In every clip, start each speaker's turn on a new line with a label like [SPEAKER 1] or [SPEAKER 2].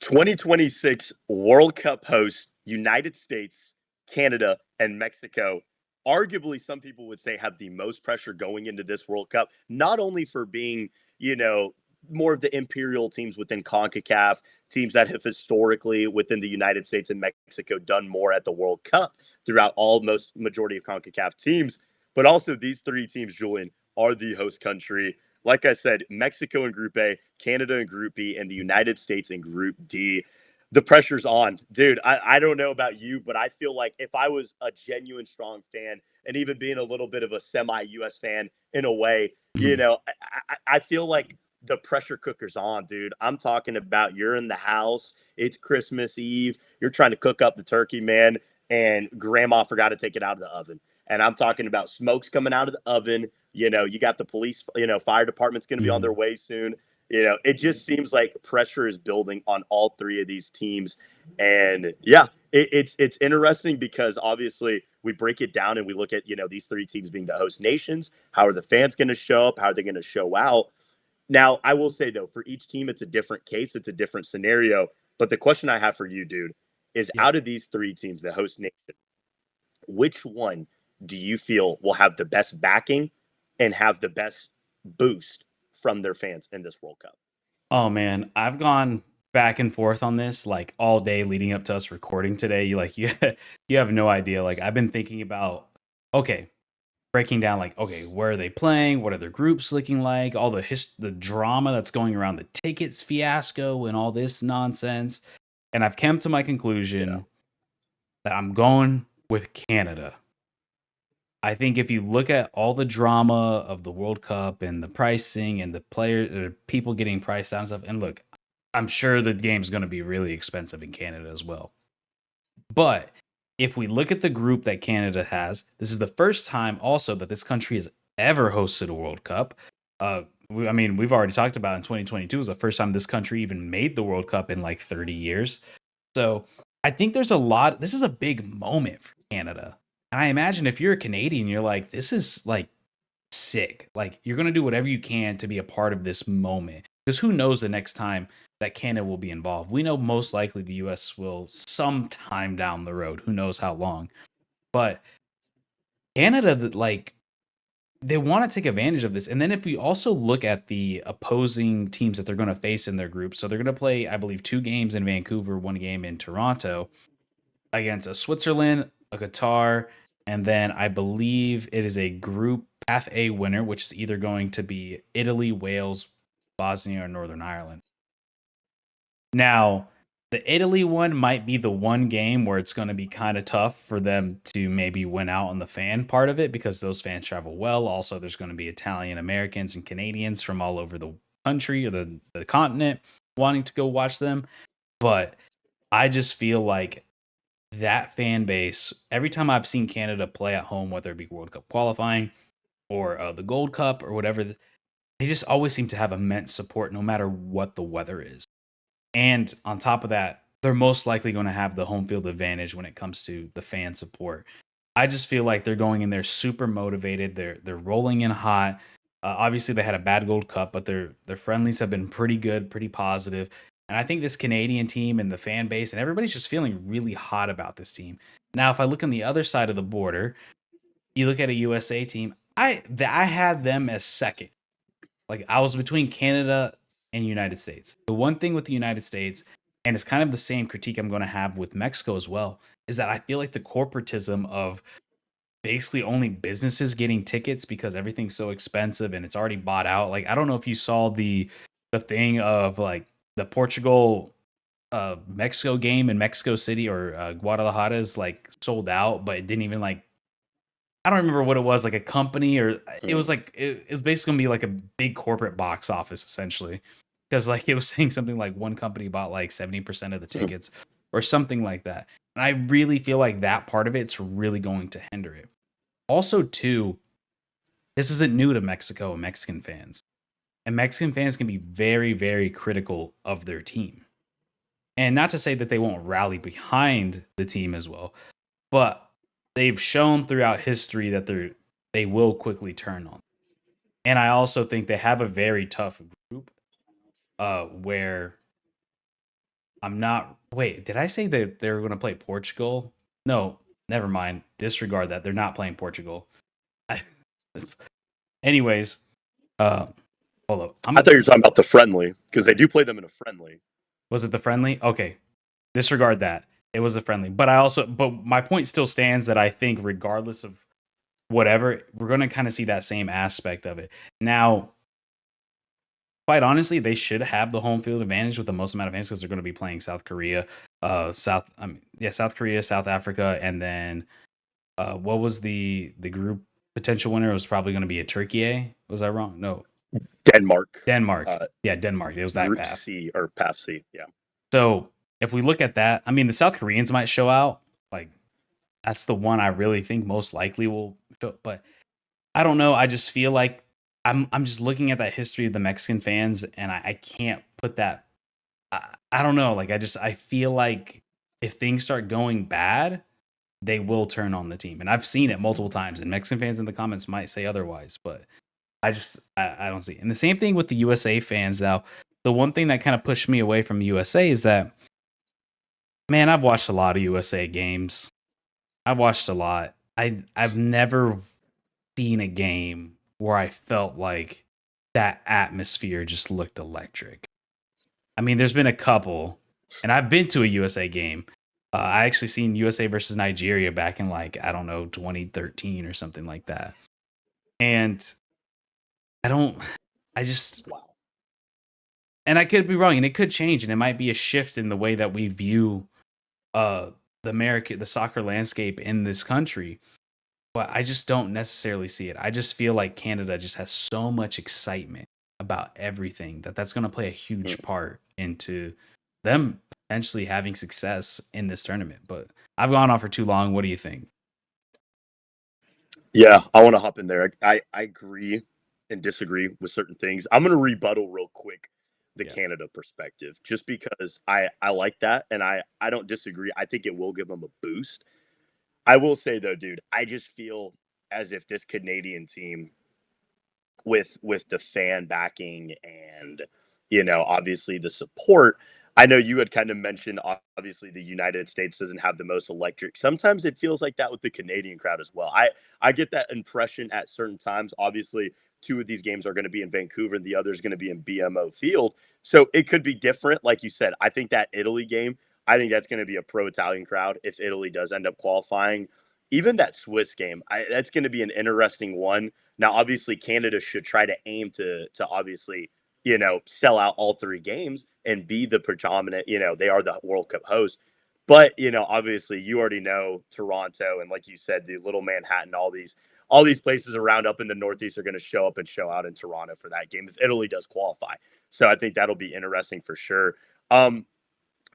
[SPEAKER 1] 2026 World Cup host United States, Canada, and Mexico. Arguably, some people would say have the most pressure going into this World Cup, not only for being, you know, more of the imperial teams within CONCACAF, teams that have historically within the United States and Mexico done more at the World Cup throughout all most majority of CONCACAF teams, but also these three teams, Julian, are the host country. Like I said, Mexico in Group A, Canada in Group B, and the United States in Group D. The pressure's on. Dude, I don't know about you, but I feel like if I was a genuine strong fan and even being a little bit of a semi US fan in a way,
[SPEAKER 2] Mhm.
[SPEAKER 1] I feel like the pressure cooker's on, dude. I'm talking about you're in the house, it's Christmas Eve, you're trying to cook up the turkey, man, and grandma forgot to take it out of the oven. And I'm talking about smoke's coming out of the oven. You got the police, fire department's going to be on their
[SPEAKER 2] Mhm.
[SPEAKER 1] way soon. It just seems like pressure is building on all three of these teams. And yeah, it's interesting because obviously we break it down and we look at, these three teams being the host nations. How are the fans going to show up? How are they going to show out? Now, I will say though, for each team, it's a different case, it's a different scenario. But the question I have for you, dude, is
[SPEAKER 2] Yeah.
[SPEAKER 1] out of these three teams, the host nation, which one do you feel will have the best backing and have the best boost from their fans in this World Cup?
[SPEAKER 2] Oh man, I've gone back and forth on this like all day leading up to us recording today. You you have no idea. Like I've been thinking about okay, breaking down like okay, where are they playing? What are their groups looking like? All the drama that's going around the tickets fiasco and all this nonsense. And I've come to my
[SPEAKER 1] Yeah.
[SPEAKER 2] conclusion that I'm going with Canada. I think if you look at all the drama of the World Cup and the pricing and the people getting priced out and stuff, and look, I'm sure the game's going to be really expensive in Canada as well. But if we look at the group that Canada has, this is the first time also that this country has ever hosted a World Cup. I mean, we've already talked about in 2022 was the first time this country even made the World Cup in like 30 years. So I think there's a lot. This is a big moment for Canada. And I imagine if you're a Canadian, you're like, this is like sick. Like you're gonna do whatever you can to be a part of this moment. Because who knows the next time that Canada will be involved. We know most likely the US will sometime down the road. Who knows how long. But Canada, like they want to take advantage of this. And then if we also look at the opposing teams that they're going to face in their group, so they're going to play, I believe, 2 games in Vancouver, 1 game in Toronto against a Switzerland, a Qatar, and then I believe it is a group Path A winner, which is either going to be Italy, Wales, Bosnia, or Northern Ireland. Now, the Italy one might be the one game where it's going to be kind of tough for them to maybe win out on the fan part of it because those fans travel well. Also, there's going to be Italian Americans and Canadians from all over the country or the continent wanting to go watch them. But I just feel like that fan base, every time I've seen Canada play at home, whether it be World Cup qualifying or the Gold Cup or whatever, they just always seem to have immense support no matter what the weather is. And on top of that, they're most likely going to have the home field advantage when it comes to the fan support. I just feel like they're going in there super motivated. They're rolling in hot. Obviously, they had a bad Gold Cup, but their friendlies have been pretty good, pretty positive. And I think this Canadian team and the fan base and everybody's just feeling really hot about this team. Now, if I look on the other side of the border, you look at a USA team. I had them as second. Like I was between Canada and United States. The one thing with the United States, and it's kind of the same critique I'm going to have with Mexico as well, is that I feel like the corporatism of basically only businesses getting tickets because everything's so expensive and it's already bought out. Like I don't know if you saw the thing of like the Portugal Mexico game in Mexico City or Guadalajara is like sold out, but it didn't even like I don't remember what it was, like a company or it
[SPEAKER 1] Hmm.
[SPEAKER 2] was like it was basically gonna be like a big corporate box office essentially. Because like it was saying something like one company bought like 70% of the tickets or something like that. And I really feel like that part of it's really going to hinder it. Also, too, this isn't new to Mexico and Mexican fans. And Mexican fans can be very, very critical of their team. And not to say that they won't rally behind the team as well, but they've shown throughout history that they will quickly turn on. And I also think they have a very tough group where I'm not. Wait, did I say that they were going to play Portugal? No, never mind. Disregard that. They're not playing Portugal. I, anyways, uh, hold up.
[SPEAKER 1] I thought you were talking about the friendly because they do play them in a friendly.
[SPEAKER 2] Was it the friendly? Okay, disregard that. It was a friendly, but but my point still stands that I think regardless of whatever, we're going to kind of see that same aspect of it. Now, quite honestly, they should have the home field advantage with the most amount of fans because they're going to be playing South Korea, South Korea, South Africa, and then what was the group potential winner? It was probably going to be a Turkey. Was I wrong? No,
[SPEAKER 1] Denmark,
[SPEAKER 2] Denmark. Yeah, Denmark. It was that
[SPEAKER 1] Group
[SPEAKER 2] path.
[SPEAKER 1] C or Path C. Yeah.
[SPEAKER 2] So if we look at that, I mean, the South Koreans might show out. Like that's the one I really think most likely will show. But I don't know. I just feel like I'm just looking at that history of the Mexican fans, and I can't put that. I don't know. Like I feel like if things start going bad, they will turn on the team, and I've seen it multiple times. And Mexican fans in the comments might say otherwise, but I don't see it. And the same thing with the USA fans. Now, the one thing that kind of pushed me away from USA is that, man, I've watched a lot of USA games. I've watched a lot. I've never seen a game where I felt like that atmosphere just looked electric. I mean, there's been a couple, and I've been to a USA game. I actually seen USA versus Nigeria back in like I don't know 2013 or something like that. And I don't, I just,
[SPEAKER 1] Wow.
[SPEAKER 2] and I could be wrong, and it could change, and it might be a shift in the way that we view uh the soccer landscape in this country. But I just don't necessarily see it. I just feel like Canada just has so much excitement about everything that that's going to play a
[SPEAKER 1] Mm.
[SPEAKER 2] huge part into them potentially having success in this tournament. But I've gone on for too long. What do you think?
[SPEAKER 1] Yeah, I want to hop in there. I agree and disagree with certain things. I'm going to rebuttal real quick the
[SPEAKER 2] Yeah.
[SPEAKER 1] Canada perspective just because I like that and I don't disagree. I think it will give them a boost. I will say though, dude, I just feel as if this Canadian team with the fan backing and obviously the support. I know you had kind of mentioned obviously the United States doesn't have the most electric. Sometimes it feels like that with the Canadian crowd as well. I get that impression at certain times. Obviously, two of these games are going to be in Vancouver and the other is going to be in BMO Field. So it could be different. Like you said, I think that Italy game, I think that's going to be a pro Italian crowd if Italy does end up qualifying. Even that Swiss game, that's going to be an interesting one. Now, obviously, Canada should try to aim to obviously, sell out all three games and be the predominant. They are the World Cup host. But obviously, you already know Toronto and like you said, the Little Manhattan, all these places around up in the Northeast are going to show up and show out in Toronto for that game if Italy does qualify. So I think that'll be interesting for sure. Um,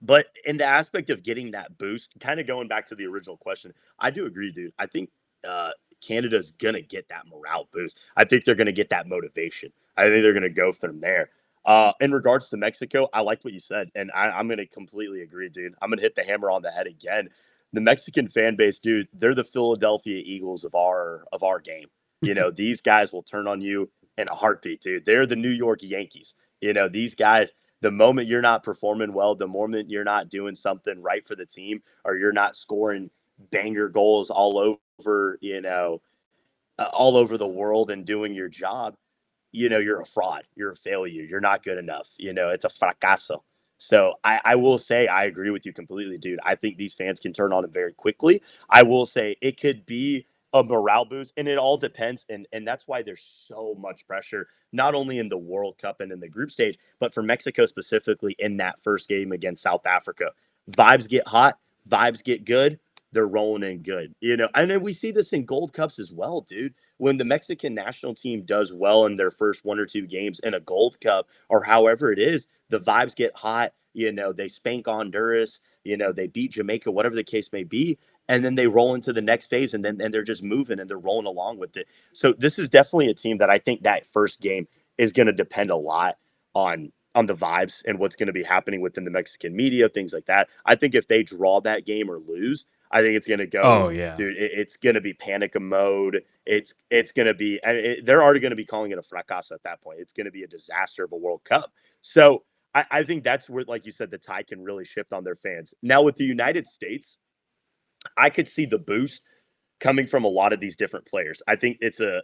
[SPEAKER 1] but in the aspect of getting that boost, kind of going back to the original question, I do agree, dude. I think uh, Canada's going to get that morale boost. I think they're going to get that motivation. I think they're going to go from there. In regards to Mexico, I like what you said, and I'm going to completely agree, dude. I'm going to hit the hammer on the head again. The Mexican fan base, dude, they're the Philadelphia Eagles of our game. These guys will turn on you in a heartbeat, dude. They're the New York Yankees. These guys, the moment you're not performing well, the moment you're not doing something right for the team, or you're not scoring banger goals all over the world and doing your job, you're a fraud. You're a failure. You're not good enough. It's a fracaso. So I will say I agree with you completely, dude. I think these fans can turn on it very quickly. I will say it could be a morale boost, and it all depends. And that's why there's so much pressure, not only in the World Cup and in the group stage, but for Mexico specifically in that first game against South Africa. Vibes get hot, vibes get good. They're rolling in good, and then we see this in Gold Cups as well, dude. When the Mexican national team does well in their first one or two games in a Gold Cup or however it is, the vibes get hot. They spank Honduras, they beat Jamaica, whatever the case may be. And then they roll into the next phase and they're just moving and they're rolling along with it. So this is definitely a team that I think that first game is going to depend a lot on the vibes and what's going to be happening within the Mexican media, things like that. I think if they draw that game or lose, I think it's going to go,
[SPEAKER 2] Oh yeah.
[SPEAKER 1] dude. It's going to be panic mode. It's going to be. They're already going to be calling it a fracaso at that point. It's going to be a disaster of a World Cup. So I think that's where, like you said, the tide can really shift on their fans. Now with the United States, I could see the boost coming from a lot of these different players. I think it's a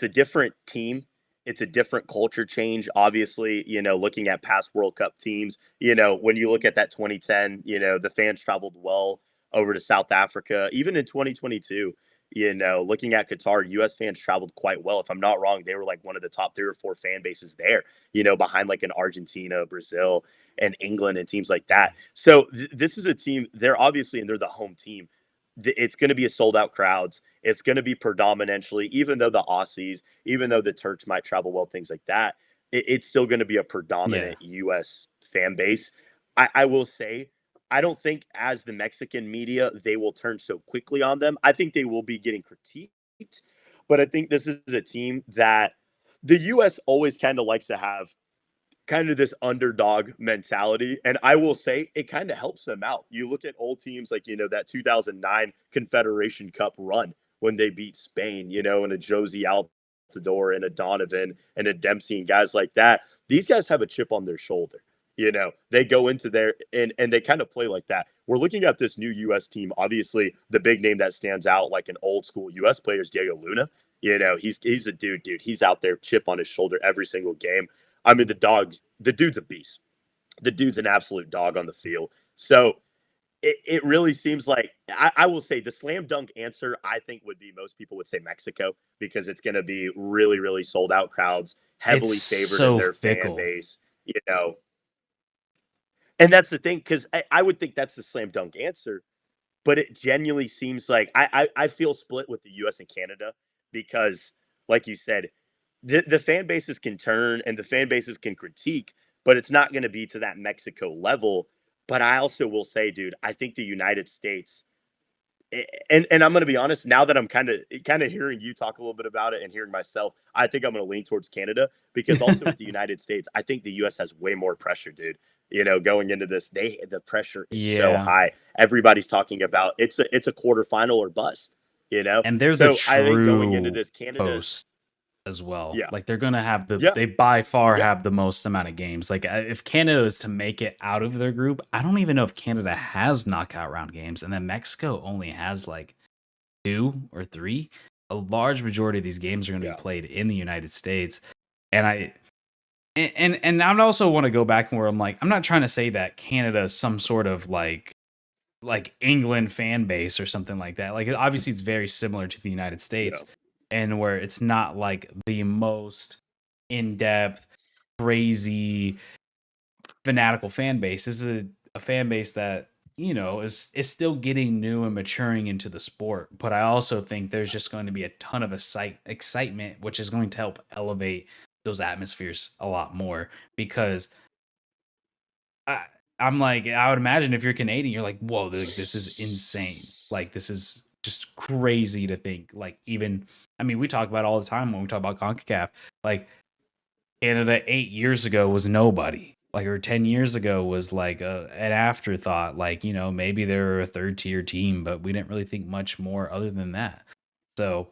[SPEAKER 1] different team. It's a different culture change. Obviously, looking at past World Cup teams, when you look at that 2010, the fans traveled well over to South Africa. Even in 2022, looking at Qatar, US fans traveled quite well. If I'm not wrong, they were like one of the top 3 or 4 fan bases there, behind like an Argentina, Brazil, and England and teams like that. So this is a team, they're the home team. It's going to be a sold out crowds. It's going to be predominantly, even though the Aussies, even though the Turks might travel well, things like that, it's still going to be a
[SPEAKER 2] Yeah.
[SPEAKER 1] predominant U.S. fan base. I will say, I don't think as the Mexican media, they will turn so quickly on them. I think they will be getting critiqued, but I think this is a team that the U.S. always kind of likes to have kind of this underdog mentality. And I will say it kind of helps them out. You look at old teams like, that 2009 Confederation Cup run when they beat Spain, and a Josie Altidore and a Donovan and a Dempsey and guys like that. These guys have a chip on their shoulder. They go into there and they kind of play like that. We're looking at this new U.S. team. Obviously, the big name that stands out like an old school U.S. player is Diego Luna. He's a dude. He's out there, chip on his shoulder every single game. I mean, the dude's a beast. The dude's an absolute dog on the field. So it really seems like I will say the slam dunk answer, I think, would be most people would say Mexico because it's going to be really, really sold out crowds,
[SPEAKER 2] It's
[SPEAKER 1] heavily favored in
[SPEAKER 2] so
[SPEAKER 1] their fan
[SPEAKER 2] fickle.
[SPEAKER 1] base, And that's the thing, because I would think that's the slam dunk answer, but it genuinely seems like I feel split with the US and Canada because, like you said, the fan bases can turn and the fan bases can critique, but it's not going to be to that Mexico level. But I also will say, dude, I think the United States, and I'm going to be honest, now that I'm kind of hearing you talk a little bit about it and hearing myself, I think I'm going to lean towards Canada because also with the United States, I think the US has way more pressure, dude. Going into this, the pressure is so
[SPEAKER 2] Yeah.
[SPEAKER 1] high. Everybody's talking about it's a quarterfinal or bust,
[SPEAKER 2] And they're the
[SPEAKER 1] So I think going into
[SPEAKER 2] true
[SPEAKER 1] this, Canada,
[SPEAKER 2] host as well.
[SPEAKER 1] yeah,
[SPEAKER 2] Like they're gonna have
[SPEAKER 1] yeah,
[SPEAKER 2] they by far
[SPEAKER 1] yeah,
[SPEAKER 2] have the most amount of games. Like if Canada is to make it out of their group, I don't even know if Canada has knockout round games, and then Mexico only has like 2 or 3. A large majority of these games are going to be
[SPEAKER 1] yeah,
[SPEAKER 2] played in the United States, and I also want to go back where I'm like, I'm not trying to say that Canada is some sort of like England fan base or something like that. Like obviously it's very similar to the United
[SPEAKER 1] yeah,
[SPEAKER 2] States, and where it's not like the most in-depth, crazy, fanatical fan base. This is a fan base that is still getting new and maturing into the sport. But I also think there's just going to be a ton of excitement, which is going to help elevate those atmospheres a lot more because I, I'm like, I would imagine if you're Canadian, you're like, whoa, this is insane. Like, this is just crazy to think. Like, even, I mean, we talk about it all the time when we talk about CONCACAF. Like, Canada 8 years ago was nobody. Like, or 10 years ago was like an afterthought. Like, maybe they were a third tier team, but we didn't really think much more other than that. So,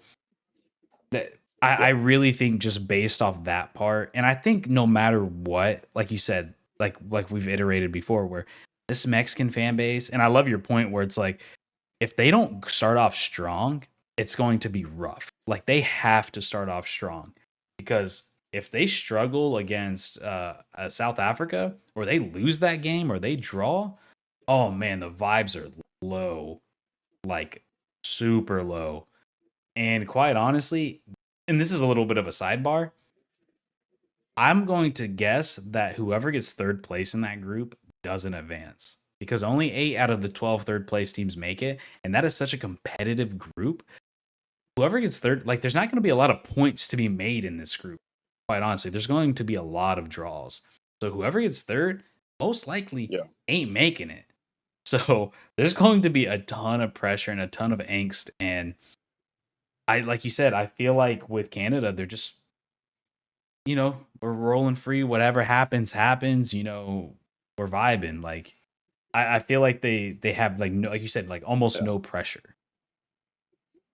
[SPEAKER 2] that I
[SPEAKER 1] yeah,
[SPEAKER 2] really think just based off that part, and I think no matter what, like you said, like we've iterated before, where this Mexican fan base, and I love your point where it's like if they don't start off strong, it's going to be rough. Like they have to start off strong because if they struggle against South Africa or they lose that game or they draw, oh man, the vibes are low, like super low. And quite honestly, and this is a little bit of a sidebar, I'm going to guess that whoever gets third place in that group doesn't advance because only 8 out of the 12 third place teams make it. And that is such a competitive group. Whoever gets third, like, there's not going to be a lot of points to be made in this group. Quite honestly, there's going to be a lot of draws. So whoever gets third, most likely
[SPEAKER 1] yeah.
[SPEAKER 2] ain't making it. So there's going to be a ton of pressure and a ton of angst. And like you said, I feel like with Canada, they're just we're rolling free. Whatever happens, happens. We're vibing. Like I feel like they have like no, like you said, like almost
[SPEAKER 1] Yeah.
[SPEAKER 2] no pressure.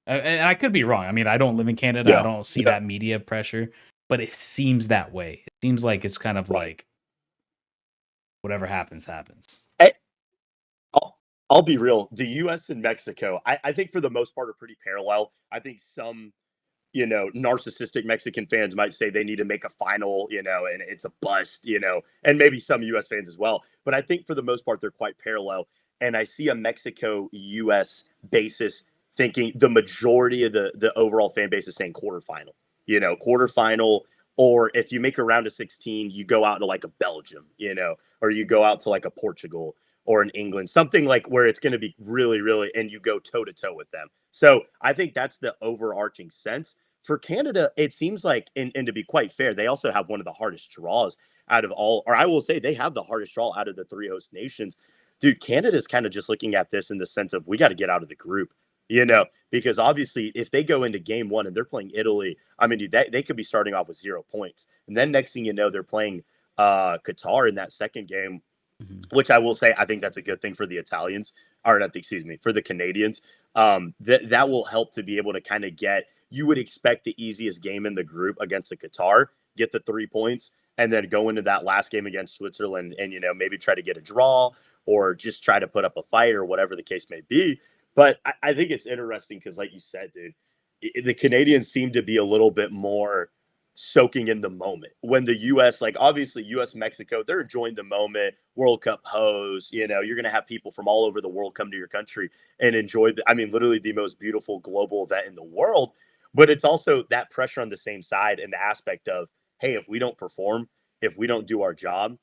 [SPEAKER 2] And I could be wrong. I mean, I don't live in Canada. I
[SPEAKER 1] Yeah.
[SPEAKER 2] don't see
[SPEAKER 1] Yeah.
[SPEAKER 2] that media pressure, but it seems that way. It seems like it's kind of
[SPEAKER 1] Right.
[SPEAKER 2] like whatever happens, happens.
[SPEAKER 1] I, I'll be real. The U.S. and Mexico, I think for the most part are pretty parallel. I think some narcissistic Mexican fans might say they need to make a final, and it's a bust, and maybe some US fans as well. But I think for the most part, they're quite parallel. And I see a Mexico US basis thinking the majority of the overall fan base is saying quarterfinal, quarterfinal. Or if you make a round of 16, you go out to like a Belgium, or you go out to like a Portugal or an England, something like where it's going to be really, really, and you go toe to toe with them. So I think that's the overarching sense. For Canada, it seems like, and to be quite fair, they also have one of the hardest draws out of all, or I will say they have the hardest draw out of the three host nations. Dude, Canada's kind of just looking at this in the sense of we got to get out of the group, because obviously if they go into game one and they're playing Italy, I mean, dude, they could be starting off with 0 points. And then next thing you know, they're playing Qatar in that second game, which I will say, I think that's a good thing for the Italians, or not, excuse me, for the Canadians. That will help to be able to kind of get, you would expect the easiest game in the group against the Qatar, get the 3 points, and then go into that last game against Switzerland and, maybe try to get a draw or just try to put up a fight or whatever the case may be. But I think it's interesting because, like you said, dude, the Canadians seem to be a little bit more soaking in the moment when the US, like obviously US, Mexico, they're enjoying the moment. World Cup hosts, you're going to have people from all over the world come to your country and enjoy literally the most beautiful global event in the world. But it's also that pressure on the same side and the aspect of, hey, if we don't perform, if we don't do our job,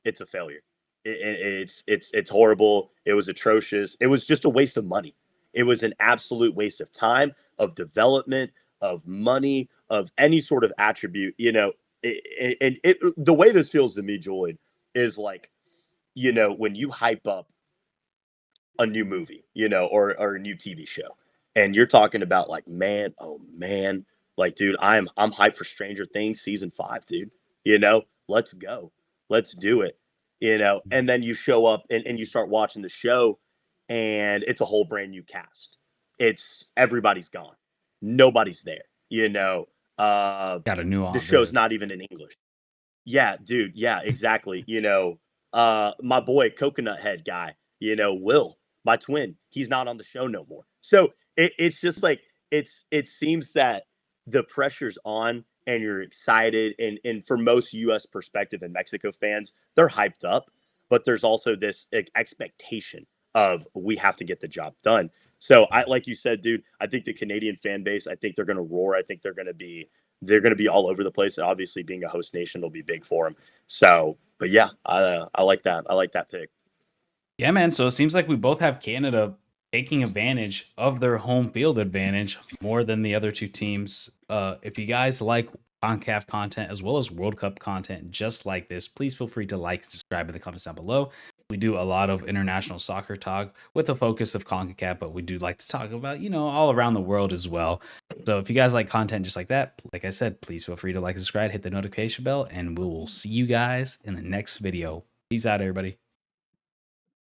[SPEAKER 1] it's a failure. It's horrible. It was atrocious. It was just a waste of money. It was an absolute waste of time, of development, of money, of any sort of attribute. The way this feels to me, Julian, is like, when you hype up a new movie, or a new TV show, and you're talking about like, man, oh man, like, dude, I'm hyped for Stranger Things season 5, dude. Let's go, let's do it. And then you show up and you start watching the show, and it's a whole brand new cast. It's everybody's gone, nobody's there.
[SPEAKER 2] Got a new
[SPEAKER 1] The
[SPEAKER 2] Aunt
[SPEAKER 1] show's
[SPEAKER 2] Viv.
[SPEAKER 1] not even in English. Yeah, dude. Yeah, exactly. My boy, Coconut Head guy, Will, my twin, he's not on the show no more. So it's just like it seems that the pressure's on and you're excited. And for most US perspective and Mexico fans, they're hyped up, but there's also this expectation of we have to get the job done. So I like you said, dude, I think the Canadian fan base, I think they're gonna roar. I think they're going to be all over the place. And obviously, being a host nation will be big for them. So, but yeah, I like that. I like that pick.
[SPEAKER 2] Yeah, man. So it seems like we both have Canada taking advantage of their home field advantage more than the other two teams. If you guys like CONCACAF content as well as World Cup content just like this, please feel free to like, subscribe in the comments down below. We do a lot of international soccer talk with a focus of CONCACAF, but we do like to talk about, all around the world as well. So if you guys like content just like that, like I said, please feel free to like, subscribe, hit the notification bell, and we will see you guys in the next video. Peace out, everybody.